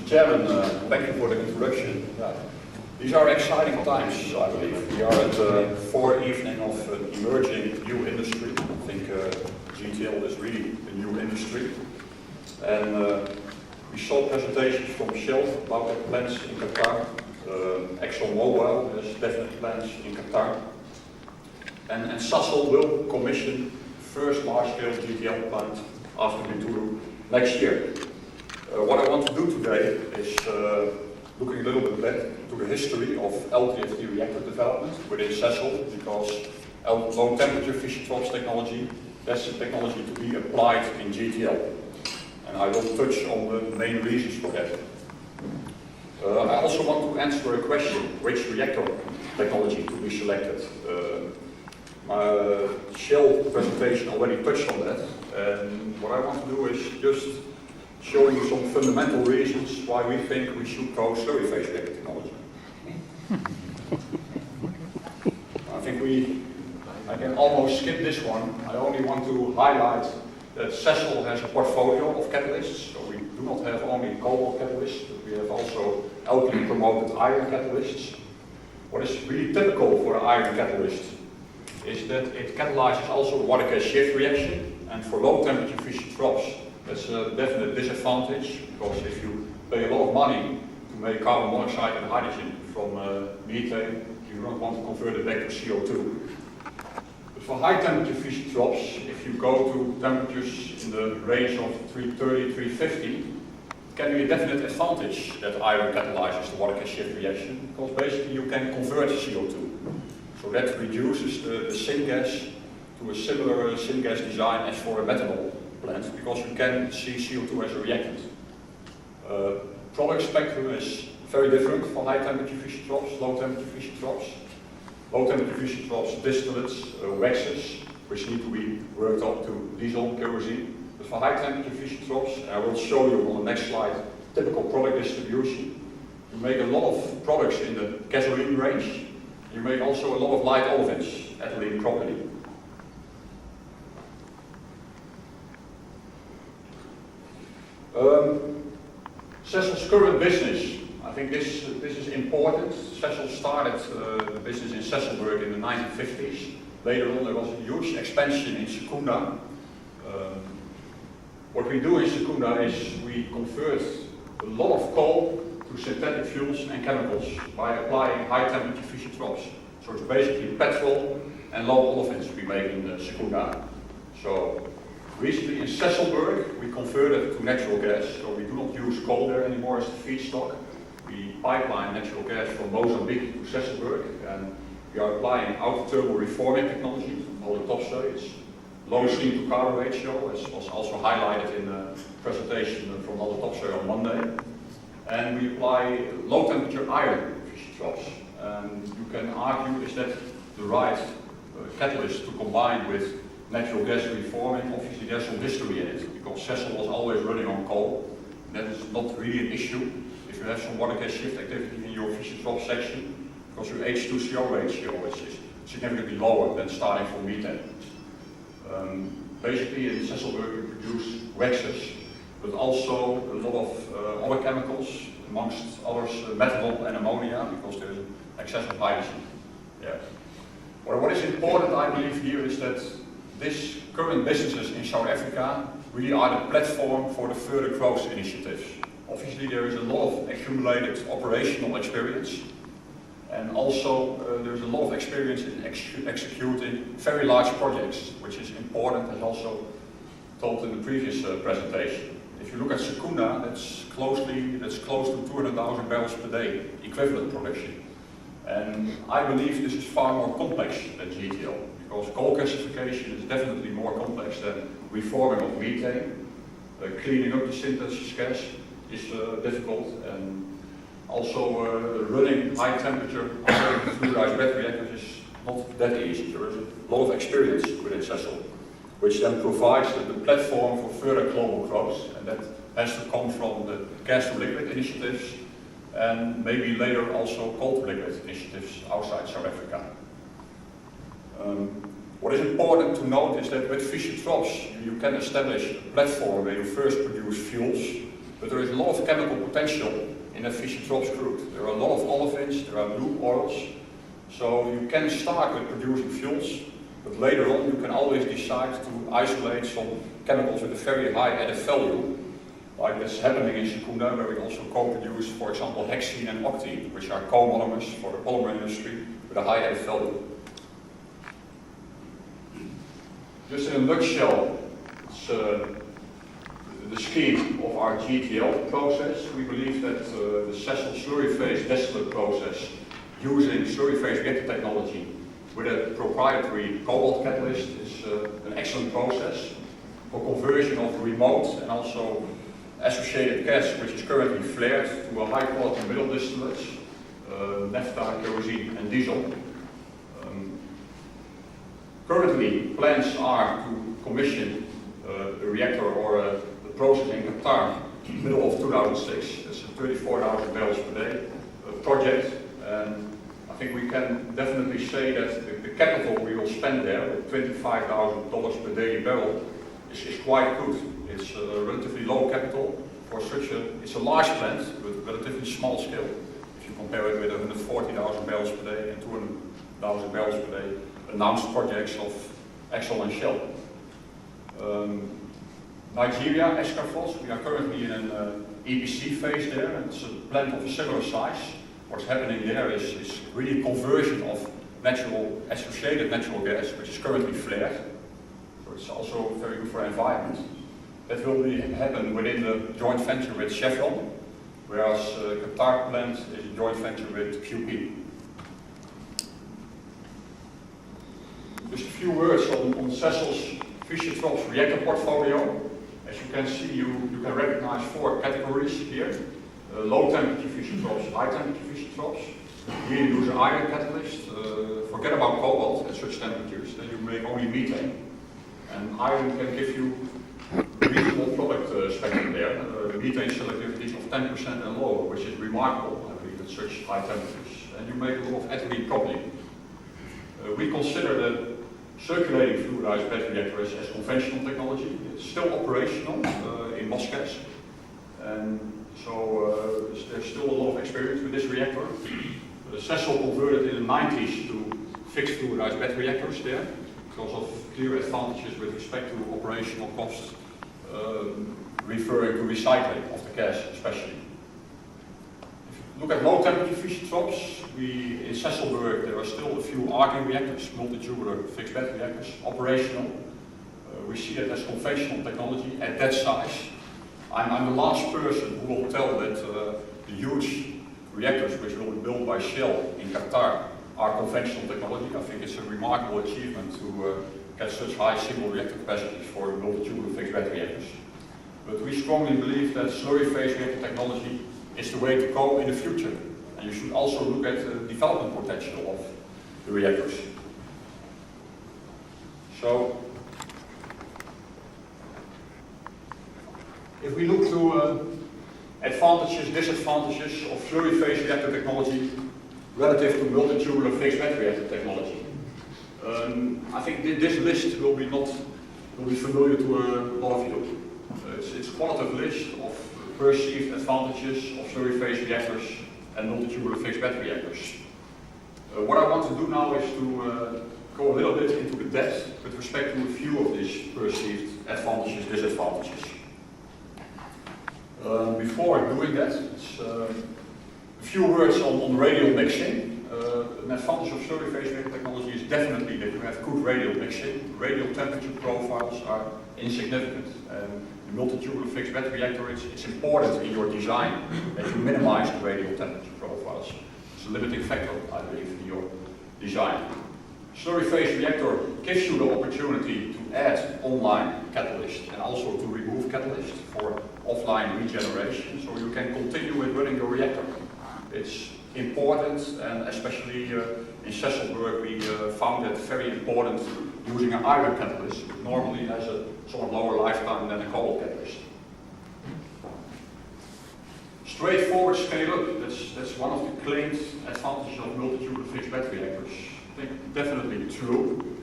Chairman, thank you for the introduction. These are exciting times, I believe. We are at the fourth evening of an emerging new industry. I think GTL is really a new industry. And we saw presentations from Shell about their plans in Qatar. ExxonMobil has definite plans in Qatar. And Sasol will commission first large-scale GTL plant after Bintulu next year. What I want to do today is looking a little bit back to the history of LTFT reactor development within Sasol, because low temperature fission troughs technology, that's the technology to be applied in GTL. And I will touch on the main reasons for that. I also want to answer a question, which reactor technology to be selected. My Shell presentation already touched on that, and what I want to do is just show you some fundamental reasons why we think we should go slurry phase reactor technology. I think I can almost skip this one. I only want to highlight that Sasol has a portfolio of catalysts, so we do not have only cobalt catalysts, but we have also alkali promoted iron catalysts. What is really typical for the iron catalyst is that it catalyzes also water gas shift reaction, and for low temperature fission troughs, that's a definite disadvantage, because if you pay a lot of money to make carbon monoxide and hydrogen from methane, you don't want to convert it back to CO2. But for high temperature fission troughs, if you go to temperatures in the range of 330, 350, it can be a definite advantage that iron catalyzes the water gas shift reaction, because basically you can convert CO2. So that reduces the syngas to a similar syngas design as for a methanol plant, because you can see CO2 as a reactant. Product spectrum is very different for high temperature fission troughs, low temperature fission troughs. Low temperature fission troughs, distillates, waxes, which need to be worked up to diesel, kerosene. But for high temperature fission troughs, and I will show you on the next slide, typical product distribution. You make a lot of products in the gasoline range. You make also a lot of light olefins, ethylene, propylene. Sasol's current business, I think this is important. Sasol started the business in Sasolburg in the 1950s. Later on there was a huge expansion in Secunda. What we do in Secunda is we convert a lot of coal to synthetic fuels and chemicals by applying high temperature fission troughs. So it's basically petrol and low olefins we make in Secunda. So recently in Sasolburg we converted to natural gas, so we do not use coal there anymore as the feedstock. We pipeline natural gas from Mozambique to Sasolburg, and we are applying autothermal reforming technology to polytopsoe. It's low steam to carbon ratio, as was also highlighted in the presentation from polytopsoe on Monday. And we apply low temperature iron fission troughs. And you can argue, is that the right catalyst to combine with natural gas reforming? Obviously there's some history in it, because Sasol was always running on coal. That is not really an issue if you have some water gas shift activity in your fission trough section, because your H2CO ratio is significantly lower than starting from methane. Basically in Sasolburg we produce waxes, but also a lot of other chemicals, amongst others methanol and ammonia, because there is excess of hydrogen. Yeah. What is important, I believe, here is that these current businesses in South Africa really are the platform for the further growth initiatives. Obviously there is a lot of accumulated operational experience, and also there's a lot of experience in executing very large projects, which is important, as also told in the previous presentation. If you look at Secunda, that's close to 200,000 barrels per day equivalent production. And I believe this is far more complex than GTL, because coal gasification is definitely more complex than reforming of methane. Cleaning up the synthesis gas is difficult, and also running high temperature fluidized bed reactors is not that easy. There is a lot of experience within Sasol, which then provides the platform for further global growth, and that has to come from the gas to liquid initiatives, and maybe later also coal to liquid initiatives outside South Africa. What is important to note is that with fission troughs you can establish a platform where you first produce fuels, But there is a lot of chemical potential in that Fischer-Tropsch crude. There are a lot of olefins, there are lube oils. So you can start with producing fuels, but later on you can always decide to isolate some chemicals with a very high added value, like that's happening in Secunda, where we also co-produce, for example, hexene and octene, which are co-monomers for the polymer industry with a high added value. Just in a nutshell, it's the scheme of our GTL process. We believe that the Sasol slurry phase distillate process using slurry phase reactor technology with a proprietary cobalt catalyst is an excellent process for conversion of remote and also associated gas, which is currently flared, to a high quality middle distillates, naphtha, kerosene and diesel. Currently, plans are to commission a reactor or a process in Qatar middle of 2006. It's a 34,000 barrels per day project, and I think we can definitely say that the capital we will spend there, with $25,000 per daily barrel, is quite good. It's a relatively low capital for such a, it's a large plant with relatively small scale. If you compare it with 140,000 barrels per day and 200,000 barrels per day announced projects of Exxon and Shell. Nigeria, Escafos, we are currently in an EPC phase there, and it's a plant of a similar size. What's happening there is really conversion of natural, associated natural gas, which is currently flared. So it's also very good for the environment. That will happen within the joint venture with Chevron, whereas Qatar plant is a joint venture with QP. Just a few words on Sasol's Fischer-Tropsch reactor portfolio. As you can see, you can recognize four categories here. Low temperature Fischer-Tropsch, high temperature Fischer-Tropsch. Here you use an iron catalyst. Forget about cobalt at such temperatures, then you make only methane. And iron can give you a reasonable product spectrum there. Methane selectivity of 10% and lower, which is remarkable, I believe, at such high temperatures. And you make a lot of ethylene propylene. We consider the circulating fluidized bed reactor as conventional technology. It's still operational in Moscow, and so there's still a lot of experience with this reactor. Sasol converted in the 90s to fixed fluidized bed reactors there because of clear advantages with respect to operational costs, referring to recycling of the gas especially. Look at low temperature Fischer-Tropsch. In Sasselberg there are still a few arcing reactors, multi-tubular fixed bed reactors, operational. We see that as conventional technology at that size. I'm the last person who will tell that the huge reactors which will be built by Shell in Qatar are conventional technology. I think it's a remarkable achievement to get such high single reactor capacities for multi-tubular fixed bed reactors. But we strongly believe that slurry phase reactor technology is the way to go in the future. And you should also look at the development potential of the reactors. So, if we look to advantages, disadvantages of slurry phase reactor technology relative to multi-tubular fixed bed reactor technology, I think this list will be familiar to a lot of you. It's a qualitative list of perceived advantages of slurry phase reactors and multi-tubular fixed bed reactors. What I want to do now is to go a little bit into the depth with respect to a few of these perceived advantages, disadvantages. Before doing that, a few words on radial mixing. An advantage of slurry phase reactor technology is definitely that you have good radial mixing. Radial temperature profiles are insignificant. The multi-tubular fixed bed reactor, it's important in your design that you minimize the radial temperature profiles. It's a limiting factor, I believe, in your design. Slurry phase reactor gives you the opportunity to add online catalyst and also to remove catalyst for offline regeneration, so you can continue with running your reactor. It's important, and especially in Sasselberg we found it very important using an iron catalyst, which normally has a somewhat lower lifetime than a cobalt catalyst. Straightforward scale up, that's one of the claimed advantages of multi-tubular fixed bed reactors. I think definitely true.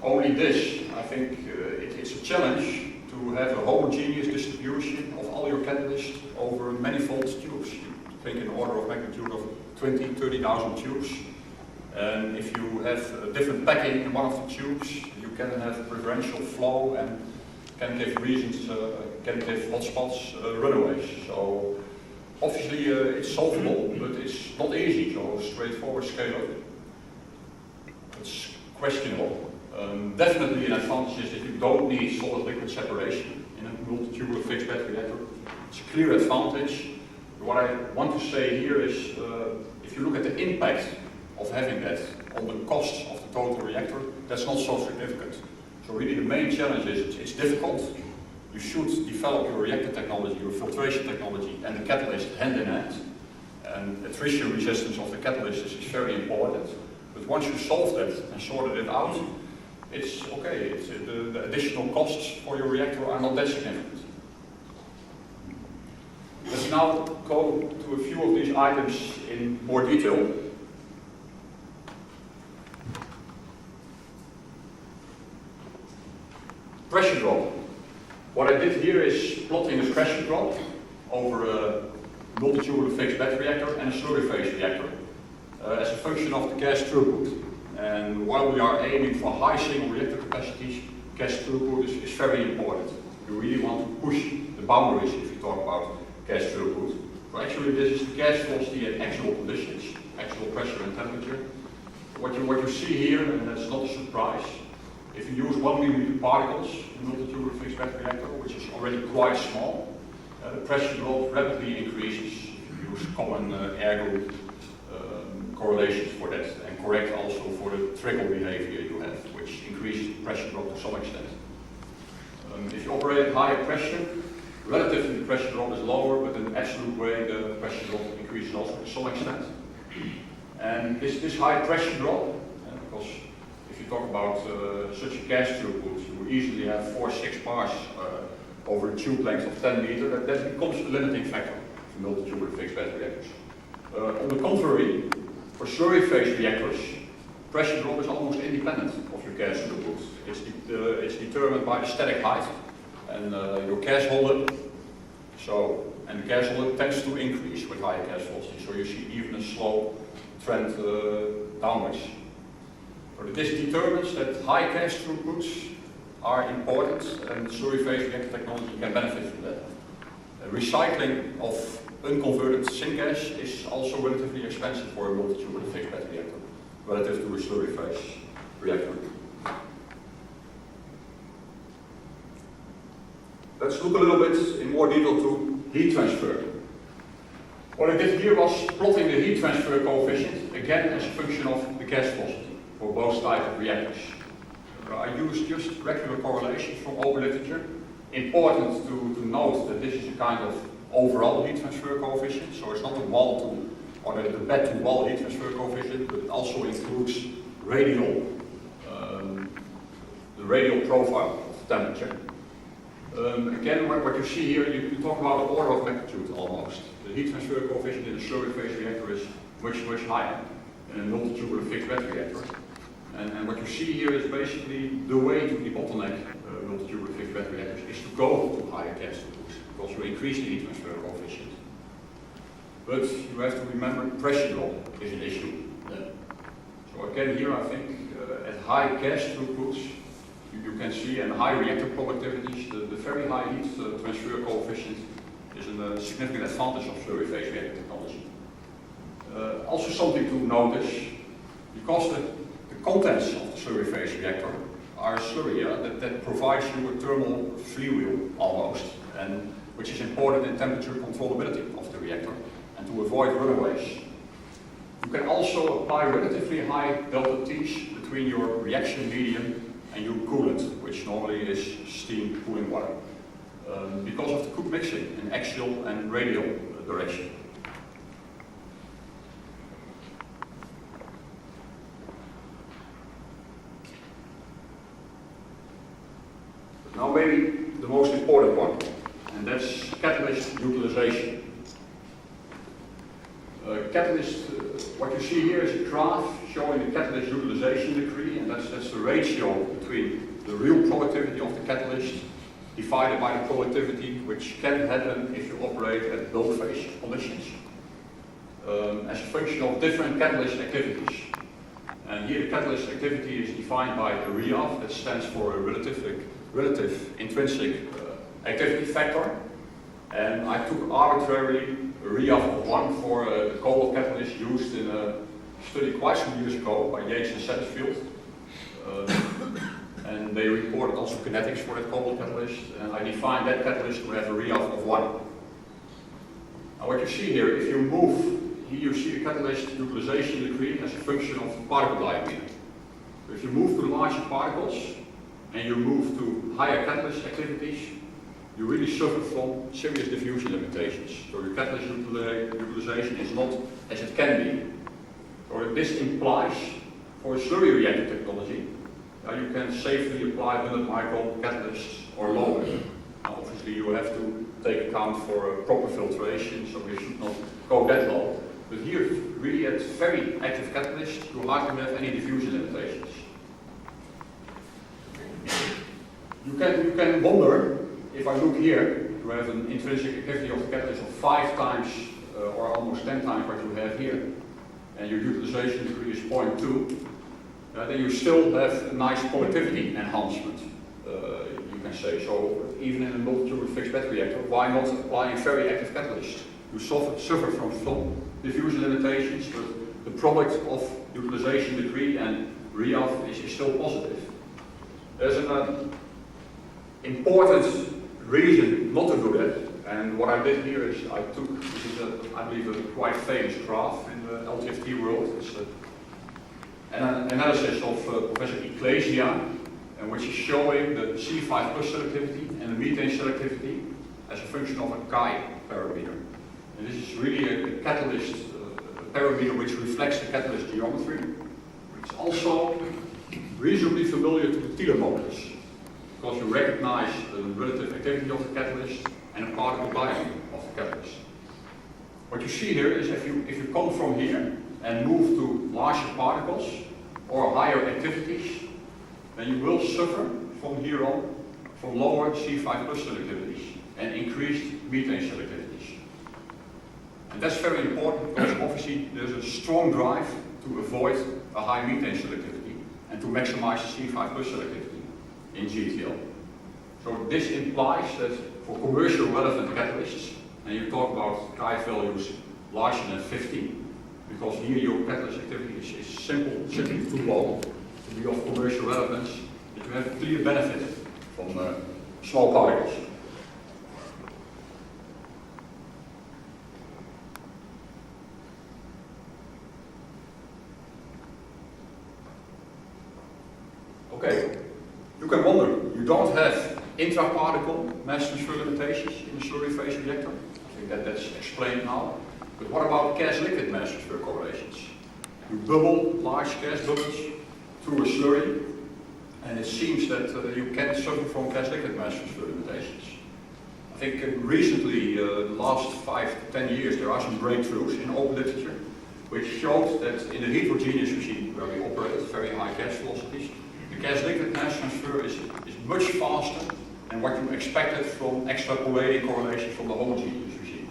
Only this, I think it's a challenge to have a homogeneous distribution of all your catalysts over manifold tubes. You think an order of magnitude of 20, 30,000 tubes. And if you have a different packing in one of the tubes, you can have preferential flow and can give reasons, can give hotspots, runaways. So obviously it's solvable, but it's not easy, so straightforward scale up. It's questionable. Definitely an advantage is that you don't need solid liquid separation in a multi-tubular fixed bed reactor. It's a clear advantage. What I want to say here is, if you look at the impact of having that on the cost of the total reactor, that's not so significant. So really the main challenge is it's difficult. You should develop your reactor technology, your filtration technology and the catalyst hand in hand. And attrition resistance of the catalyst is very important. But once you solve that and sorted it out, it's okay. The additional costs for your reactor are not that significant. Let's now go to a few of these items in more detail. Pressure drop. What I did here is plotting a pressure drop over a multi-tubular fixed bed reactor and a slurry phase reactor as a function of the gas throughput. And while we are aiming for high single reactor capacities, gas throughput is very important. You really want to push the boundaries if you talk about gas throughput. So actually this is the gas velocity at actual conditions, actual pressure and temperature. What you see here, and that's not a surprise, if you use 1 millimeter particles in a multi-tubular fixed bed reactor, which is already quite small, the pressure drop rapidly increases. You use common air group correlations for that, and correct also for the trickle behavior you have, which increases pressure drop to some extent. If you operate at higher pressure, relatively the pressure drop is lower, but in absolute way the pressure drop increases also to some extent. And this high pressure drop, because if you talk about such a gas throughput, you easily have 4-6 bars over a tube length of 10 meters, that becomes a limiting factor for multi-tubular fixed bed reactors. On the contrary, for slurry phase reactors, pressure drop is almost independent of your gas throughput. It's determined by the static height and your gas holder. And the gas holder tends to increase with higher gas velocity, so you see even a slow trend downwards. So this determines that high gas throughputs are important, and slurry phase reactor technology can benefit from that. Recycling of unconverted syngas is also relatively expensive for a multi-tubular fixed bed reactor, relative to a slurry phase reactor. Let's look a little bit in more detail to heat transfer. What I did here was plotting the heat transfer coefficient, again as a function of the gas velocity for both types of reactors. I used just regular correlations from old literature. Important to note that this is a kind of overall heat transfer coefficient, so it's not a wall to, or the bed to wall heat transfer coefficient, but it also includes radial, the radial profile of temperature. Again, what you see here, you talk about an order of magnitude almost. The heat transfer coefficient in a slurry phase reactor is much higher than a multi-tubular fixed bed reactor. And what you see here is basically the way to debottleneck multi-tubular fixed bed reactors is to go to higher gas throughputs, because you increase the heat transfer coefficient. But you have to remember pressure drop is an issue. So again here I think at high gas throughputs you can see, and high reactor productivities, the very high heat transfer coefficient is a significant advantage of slurry phase reactor technology. Also something to notice, because the contents of the slurry phase reactor are slurry, that provides you a thermal freewheel almost, and which is important in temperature controllability of the reactor and to avoid runaways. You can also apply relatively high delta T's between your reaction medium and your coolant, which normally is steam cooling water, because of the cook mixing in axial and radial direction. Now maybe the most important one, and that's catalyst utilization. What you see here is a graph showing the catalyst utilization degree, and that's the ratio between the real productivity of the catalyst divided by the productivity, which can happen if you operate at bulk phase conditions, as a function of different catalyst activities. And here the catalyst activity is defined by a REAF, that stands for a relative intrinsic activity factor. And I took arbitrarily a REAF of 1 for the cobalt catalyst used in a study quite some years ago by Yates and Satterfield. And they reported also kinetics for that cobalt catalyst, and I defined that catalyst to have a REAF of 1. Now what you see here, if you move, here you see the catalyst utilization degree as a function of particle diameter. So if you move to larger particles, and you move to higher catalyst activities, you really suffer from serious diffusion limitations. So your catalyst utilization is not as it can be. So this implies, for a slurry reactor technology, you can safely apply 100 micron catalysts or lower. Now, obviously you have to take account for proper filtration, so we should not go that low. But here, really at very active catalysts, you hardly have any diffusion limitations. You can wonder, if I look here, you have an intrinsic activity of the catalyst of 5 times or almost 10 times what you have here, and your utilization degree is 0.2, then you still have a nice productivity enhancement, you can say. So even in a multi-turbine fixed bed reactor, why not applying very active catalysts? You suffer from diffusion limitations, but the product of utilization degree and REAF is still positive. There's an important reason not to do that, and what I did here is I took, this is I believe a quite famous graph in the LTFT world. It's an analysis of Professor Ecclesia, and which is showing the C5+ selectivity and the methane selectivity as a function of a chi parameter. And this is really a catalyst parameter which reflects the catalyst geometry. It's also reasonably familiar to the Taylor modulus, because you recognize the relative activity of the catalyst and a particle diameter of the catalyst. What you see here is if you come from here and move to larger particles or higher activities, then you will suffer from here on from lower C5+ selectivities and increased methane selectivities. And that's very important because obviously there's a strong drive to avoid a high methane selectivity and to maximize the C5+ selectivity in GTL. So this implies that for commercial relevant catalysts, and you talk about chi values larger than 50, because here your catalyst activity is simply too low to be of commercial relevance, that you have a clear benefit from small particles. Okay, you can wonder, you don't have intra-particle mass transfer limitations in the slurry phase reactor. I think that's explained now. But what about gas-liquid mass transfer correlations? You bubble large gas bubbles through a slurry, and it seems that you can suffer from gas-liquid mass transfer limitations. I think recently, the last 5 to 10 years, there are some breakthroughs in open literature which showed that in the heterogeneous regime where we operate at very high gas velocities, the gas-liquid mass transfer is much faster than what you expected from extrapolating correlations from the homogeneous regime.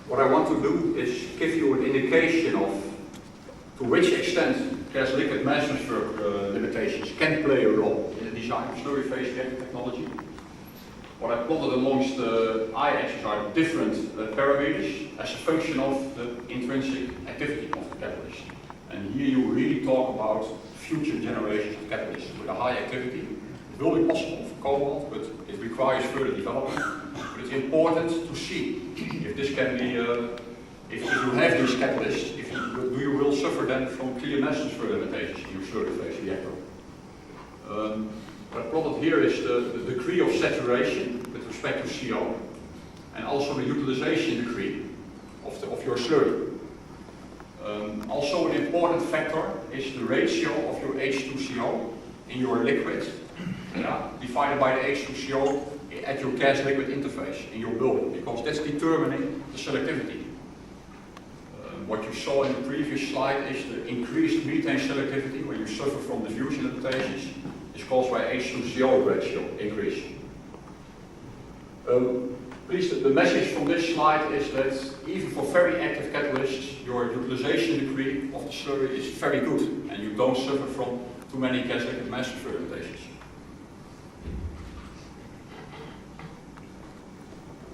What I want to do is give you an indication of to which extent gas-liquid mass transfer limitations can play a role in the design of slurry phase reactor technology. What I plotted amongst the y-axis are different parameters as a function of the intrinsic activity of the catalyst. And here you really talk about future generations of catalysts with a high activity. It will be possible for cobalt, but it requires further development. But it's important to see if this can be, if you have these catalysts, you will suffer then from clear mass transfer limitations in your slurry phase reactor. What I plotted here is the degree of saturation with respect to CO, and also the utilization degree of your slurry. Also an important factor is the ratio of your H2CO in your liquid, divided by the H2CO at your gas-liquid interface in your building, because that's determining the selectivity. What you saw in the previous slide is the increased methane selectivity when you suffer from diffusion limitations, is caused by H2CO ratio increase. Please, the message from this slide is that even for very active catalysts, your utilization degree of the slurry is very good, and you don't suffer from too many gas-liquid mass fermentations.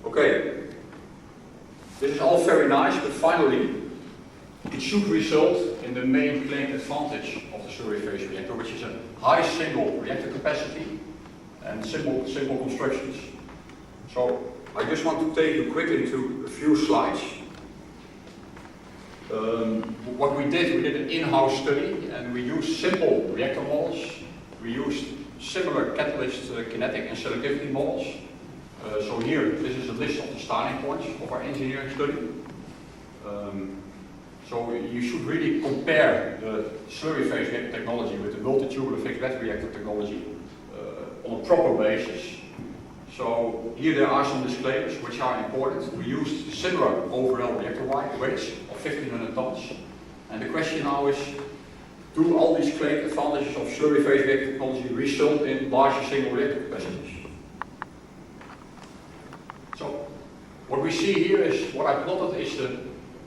Okay, this is all very nice, but finally, it should result in the main claimed advantage of the slurry phase reactor, which is a high single reactor capacity and simple constructions. So I just want to take you quickly to a few slides. What we did an in-house study, and we used simple reactor models. We used similar catalyst kinetic and selectivity models. So here, this is a list of the starting points of our engineering study. So you should really compare the slurry phase reactor technology with the multi-tubular fixed bed reactor technology on a proper basis. So here there are some disclaimers which are important. We used similar overall reactor weights of 1500 tons. And the question now is, do all these claimed advantages of slurry phase reactor technology result in larger single reactor capacities? So what we see here is, what I plotted is the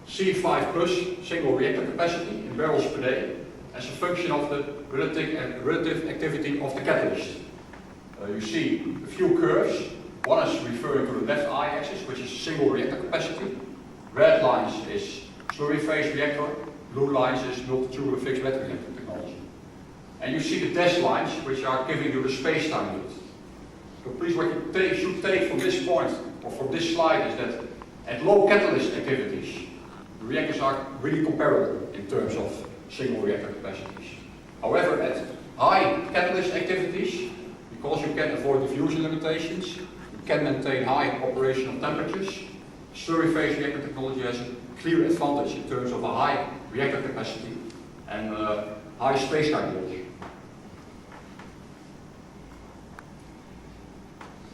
C5 plus single reactor capacity in barrels per day as a function of the relative activity of the catalyst. You see a few curves. One is referring to the left y-axis, which is single reactor capacity. Red lines is slurry phase reactor. Blue lines is multi-tubular fixed bed reactor technology. And you see the dashed lines, which are giving you the space-time unit. So please, what you should take from this point, or from this slide, is that at low catalyst activities, the reactors are really comparable in terms of single reactor capacities. However, at high catalyst activities, because you can avoid diffusion limitations, you can maintain high operational temperatures, slurry phase reactor technology has a clear advantage in terms of a high reactor capacity and high space-time yield.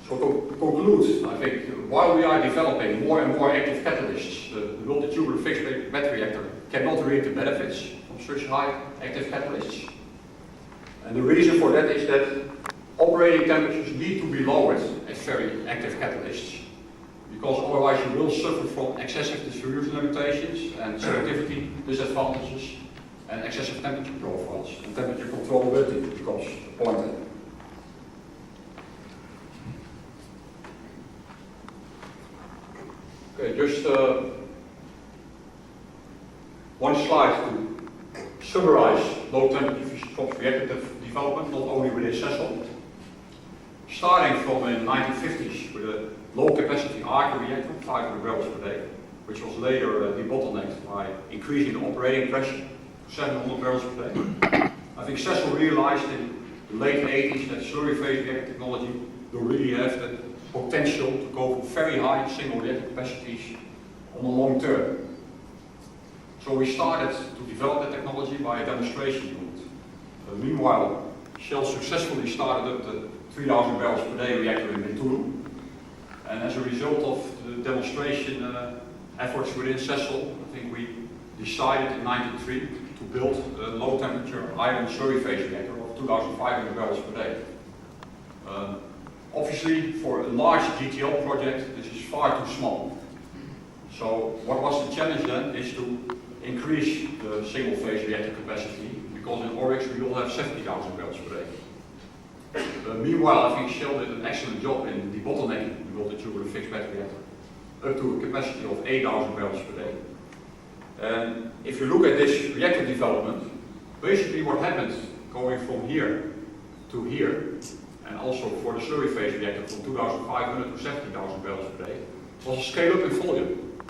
So to conclude, I think while we are developing more and more active catalysts, the multi-tubular fixed bed reactor cannot reap the benefits from such high active catalysts. And the reason for that is that operating temperatures need to be lowered at very active catalysts, because otherwise you will suffer from excessive diffusion limitations and selectivity disadvantages and excessive temperature profiles, and temperature controllability becomes the point. Okay, just one slide to summarize low temperature fission reactor development, not only within Sasol. Starting from the 1950s with a low capacity arc reactor, 500 barrels per day, which was later debottlenecked by increasing the operating pressure to 700 barrels per day. I think Sasol realized in the late 80s that slurry phase reactor technology will really have the potential to go for very high single reactor capacities on the long term. So we started to develop the technology by a demonstration unit. Meanwhile, Shell successfully started up the 3,000 barrels per day reactor in Bintulu. And as a result of the demonstration efforts within Sasol, I think we decided in 1993 to build a low temperature iron slurry phase reactor of 2,500 barrels per day. Obviously, for a large GTL project, this is far too small. So what was the challenge then is to increase the single phase reactor capacity, because in Oryx we will have 70,000 barrels per day. Meanwhile, I think Shell did an excellent job in debottlenecking the multi-tubular fixed bed reactor up to a capacity of 8,000 barrels per day. And if you look at this reactor development, basically what happened going from here to here, and also for the slurry phase reactor from 2,500 to 70,000 barrels per day, was a scale up in volume.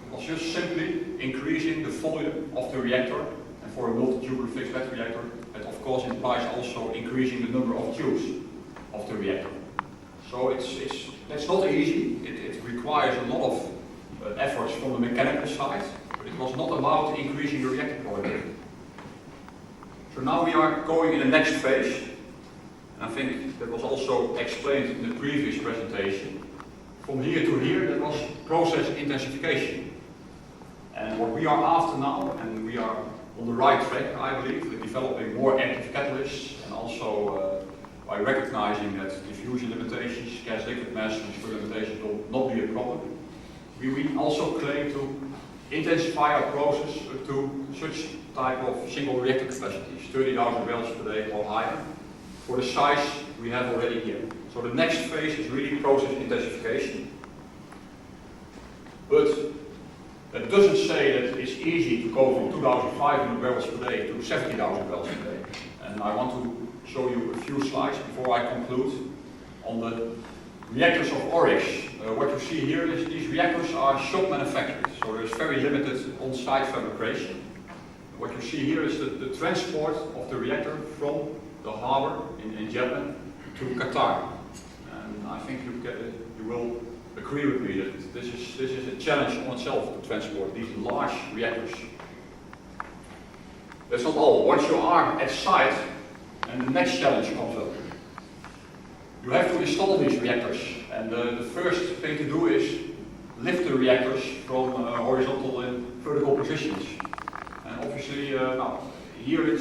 It was just simply increasing the volume of the reactor, and for a multi-tubular fixed bed reactor, that of course implies also increasing the number of tubes of the reactor. So that's not easy. It requires a lot of efforts from the mechanical side, but it was not about increasing the reactor productivity. So now we are going in the next phase. I think that was also explained in the previous presentation. From here to here, that was process intensification. And what we are after now, and we are on the right track, I believe, with developing more active catalysts and also by recognizing that diffusion limitations, gas liquid mass transfer limitations will not be a problem. We also claim to intensify our process to such type of single reactor capacities, 30,000 barrels per day or higher, for the size we have already here. So the next phase is really process intensification. But that doesn't say that it's easy to go from 2,500 barrels per day to 70,000 barrels per day. And I want to show you a few slides before I conclude on the reactors of Oryx. What you see here is these reactors are shop manufactured, so there's very limited on-site fabrication. What you see here is the transport of the reactor from the harbor in Jetman to Qatar. And I think you will agree with me that this is a challenge on itself to transport these large reactors. That's not all. Once you are at site, and the next challenge comes up. You have to install these reactors, and the first thing to do is lift the reactors from horizontal and vertical positions. And obviously, now, here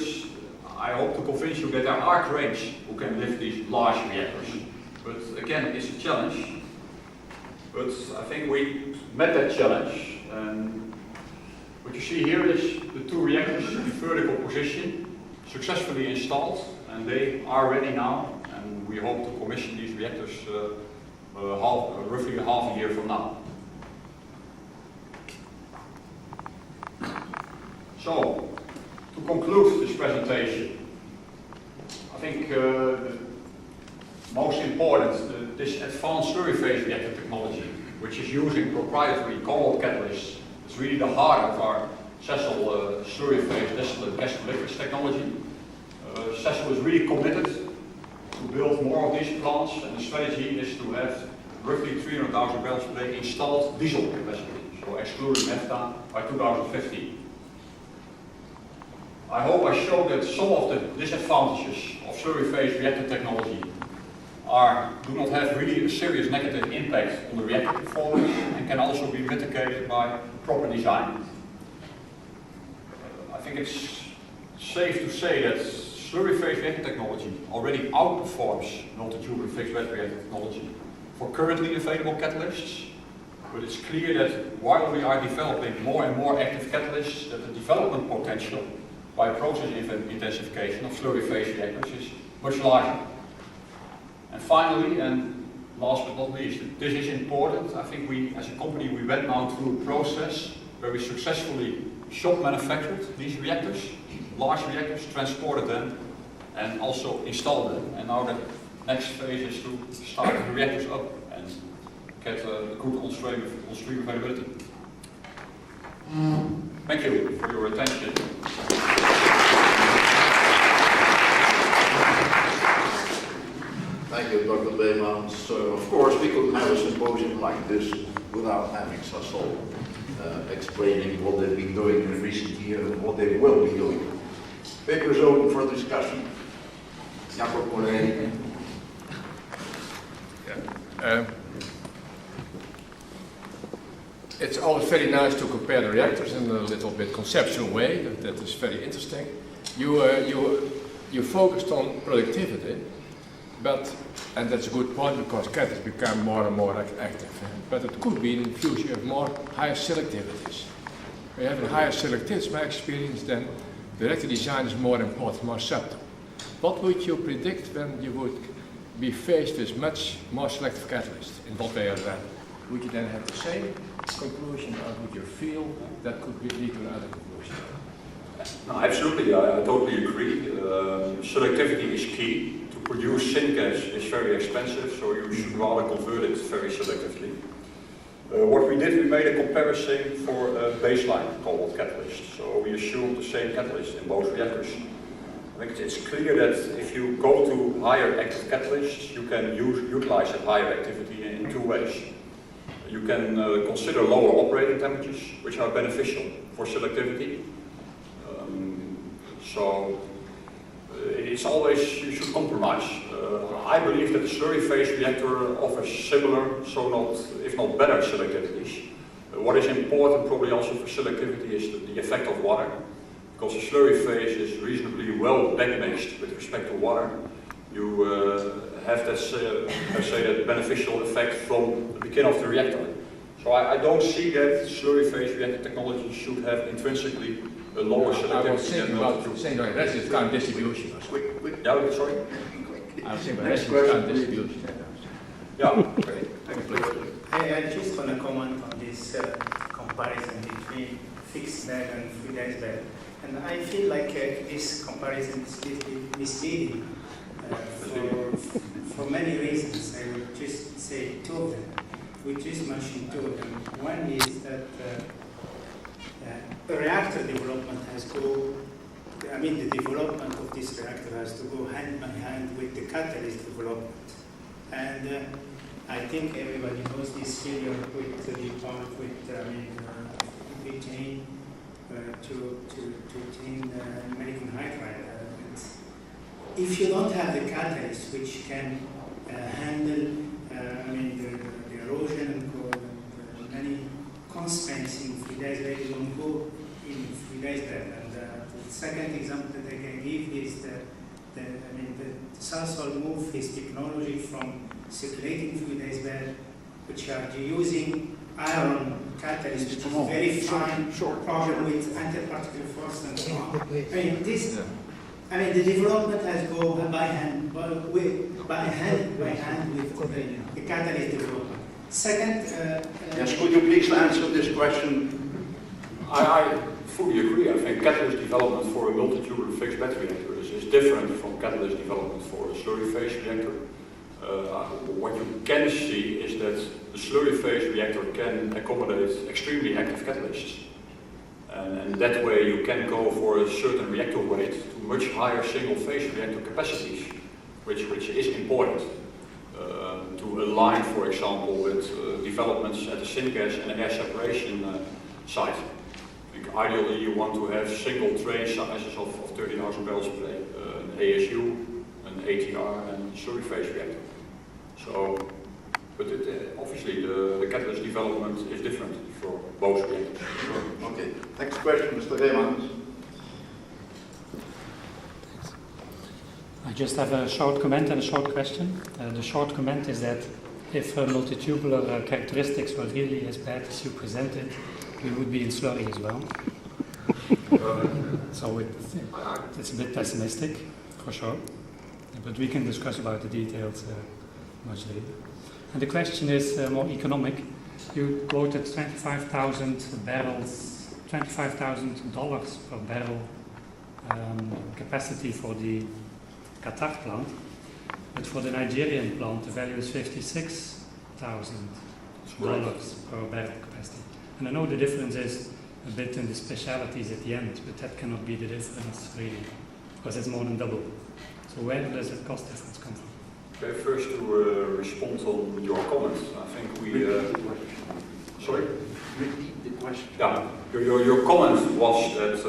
I hope to convince you that there are cranes who can lift these large reactors. But again, it's a challenge. But I think we met that challenge. And what you see here is the two reactors in vertical position, successfully installed, and they are ready now. And we hope to commission these reactors roughly half a year from now. So, to conclude this presentation, I think the most important, this advanced slurry phase reactor technology, which is using proprietary cobalt catalysts, is really the heart of our Sasol slurry phase distillate gas to liquids technology. Sasol is really committed to build more of these plants, and the strategy is to have roughly 300,000 barrels per day installed diesel capacity, so excluding naphtha, by 2050. I hope I showed that some of the disadvantages of slurry phase reactor technology do not have really a serious negative impact on the reactor performance and can also be mitigated by proper design. I think it's safe to say that slurry phase reactor technology already outperforms multi-tubular fixed bed reactor technology for currently available catalysts, but it's clear that while we are developing more and more active catalysts, that the development potential by process intensification of slurry phase reactors is much larger. And finally, and last but not least, this is important. I think we, as a company, we went now through a process where we successfully shop manufactured these reactors, large reactors, transported them, and also installed them. And now the next phase is to start the reactors up and get a good on-stream availability. Thank you for your attention. Thank you, Dr. Breman. So, of course, we couldn't have a symposium like this without having Sasol explaining what they've been doing in recent years and what they will be doing. Paper is open for discussion. Jacob Corné. It's always very nice to compare the reactors in a little bit conceptual way. That is very interesting. You focused on productivity, and that's a good point because catalysts become more and more active. But it could be in the future you have more higher selectivities. When you have a higher selectivity, my experience, then the reactor design is more important, more subtle. What would you predict when you would be faced with much more selective catalysts? In what way or that? Would you then have the same conclusion, or would you feel that could lead to another conclusion? No, absolutely, I totally agree. Selectivity is key. To produce syngas is very expensive, so you should rather convert it very selectively. What we did, we made a comparison for a baseline cobalt catalyst. So we assumed the same catalyst in both reactors. I think it's clear that if you go to higher active catalysts, you can utilize that higher activity in two ways. You can consider lower operating temperatures, which are beneficial for selectivity. It's always, you should compromise. I believe that the slurry phase reactor offers similar, so not, if not better selectivities. What is important probably also for selectivity is the effect of water, because the slurry phase is reasonably well backmixed with respect to water. you have that, let's say, that beneficial effect from the beginning of the reactor. So I don't see that slurry phase reactor technology should have intrinsically a lower I was selectivity thinking than about multi-tube. saying no, residence time distribution. Quick. Yeah, sorry? I was thinking about Next residence time question, please. distribution. Yeah, okay. I just want to comment on this comparison between fixed bed and fluidized bed. And I feel like this comparison is a little bit misleading for many reasons. I would just say two of them. We just mentioned two of them. One is that the reactor development the development of this reactor has to go hand by hand with the catalyst development. And I think everybody knows this failure with the part with butane to obtain American hydride. If you don't have the catalyst which can handle the erosion and many constraints in fluidized bed, you don't go in fluidized bed. And the second example that I can give is the Sasol moved his technology from circulating fluidized bed, which are using iron catalyst, which is very fine problem with antiparticle force and so on. The development has gone by hand with the catalyst development. Second, Yes, could you please answer this question? I fully agree. I think catalyst development for a multi-tubular fixed bed reactor is different from catalyst development for a slurry phase reactor. What you can see is that the slurry phase reactor can accommodate extremely active catalysts. And that way you can go for a certain reactor weight to much higher single phase reactor capacities, which is important to align, for example, with developments at the syngas and air separation site. I think ideally you want to have single train sizes of 30,000 barrels per day, an ASU, an ATR and slurry phase reactor. So, but obviously the catalyst development is different for both reactors. Okay. Next question, Mr. Breman. I just have a short comment and a short question. The short comment is that if multitubular characteristics were really as bad as you presented, we would be in slurry as well. So it's a bit pessimistic, for sure. But we can discuss about the details much later. And the question is more economic. You quoted 25,000 barrels, $25,000 per barrel capacity for the Qatar plant, but for the Nigerian plant the value is $56,000 per barrel capacity. And I know the difference is a bit in the specialities at the end, but that cannot be the difference really, because it's more than double. So where does that cost difference come from? Okay, first to respond on your comment, I think we... sorry? Repeat the question. Yeah, your comment was that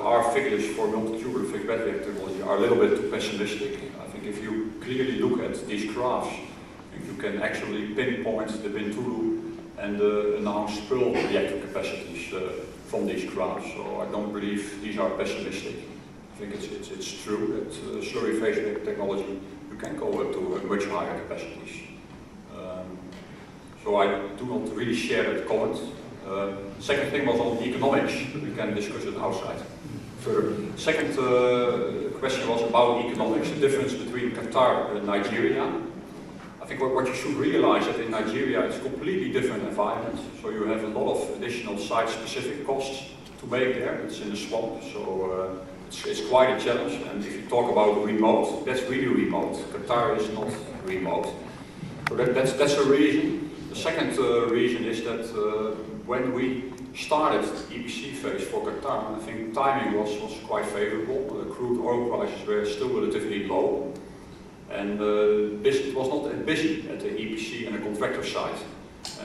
our figures for multi-tubular fixed bed reactor technology are a little bit too pessimistic. I think if you clearly look at these graphs, you can actually pinpoint the Bintulu and the announced Pearl reactor capacities from these graphs. So I don't believe these are pessimistic. I think it's true that slurry phase reactor technology, you can go up to much higher capacities. So I do not really share that comment. Second thing was on the economics. We can discuss it outside. Further. Second question was about economics, the difference between Qatar and Nigeria. I think what you should realize that in Nigeria it's a completely different environment. So you have a lot of additional site-specific costs to make there. It's in the swamp, so it's quite a challenge. And if you talk about remote, that's really remote. Qatar is not remote. So that's a reason. The second reason is that when we started the EPC phase for Qatar, I think timing was quite favorable. Crude oil prices were still relatively low. And it was not that busy at the EPC and the contractor side.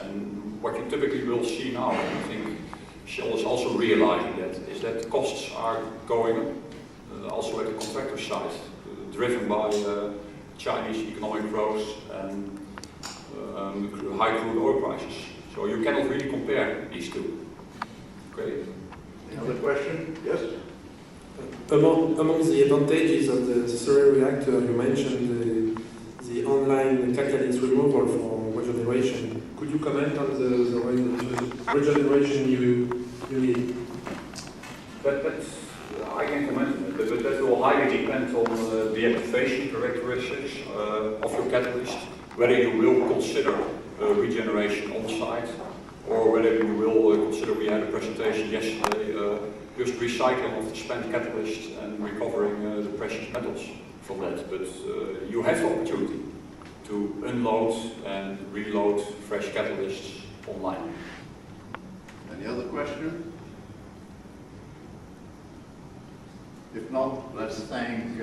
And what you typically will see now, and I think Shell is also realizing that, is that costs are going up, also at the contractor side, driven by Chinese economic growth and high crude oil prices. So you cannot really compare these two. Okay. Another question? Yes? Among the advantages of the Sasol reactor, you mentioned the online catalyst removal for regeneration. Could you comment on the regeneration you need? But I can comment on it, but that will highly depend on the activation characteristics of your catalyst, whether you will consider regeneration on site, or whether you will consider, we had a presentation yesterday, just recycling of the spent catalyst and recovering the precious metals from that. But you have the opportunity to unload and reload fresh catalysts online. Any other question? If not, let's thank